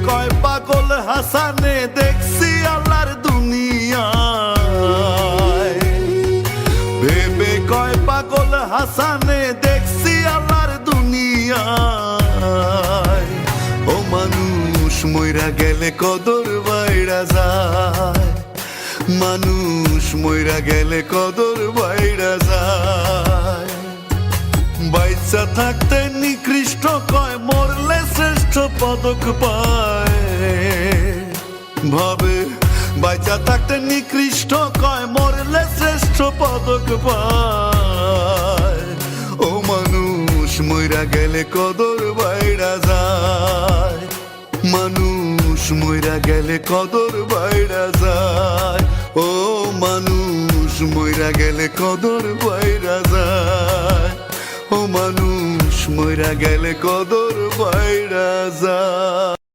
কয় পাগল হাসানে দেখছি আল্লাহর দুনিয়ায়। ভেবে কয় পাগল হাসানে দেখছি আল্লাহর দুনিয়ায়। ও মানুষ মইরা গেলে কদর বাইরা যায়, মানুষ মইরা গেলে কদর বাইরা যায়। বাইচা থাকতে নিকৃষ্ট কয়, মরলে শ্রেষ্ঠ পদক পায়। ভাবে বাইচা থাকতে নিকৃষ্ট কয়, মরলে শ্রেষ্ঠ পদক পায়। ও মানুষ মইরা গেলে কদর বাইরা যায়, মানুষ মইরা গেলে কদর বাইরা যায়। ও মানুষ মইরা গেলে কদর বাইরা যায়, ও মানুষ মইরা গেলে কদর বাইরা যায়।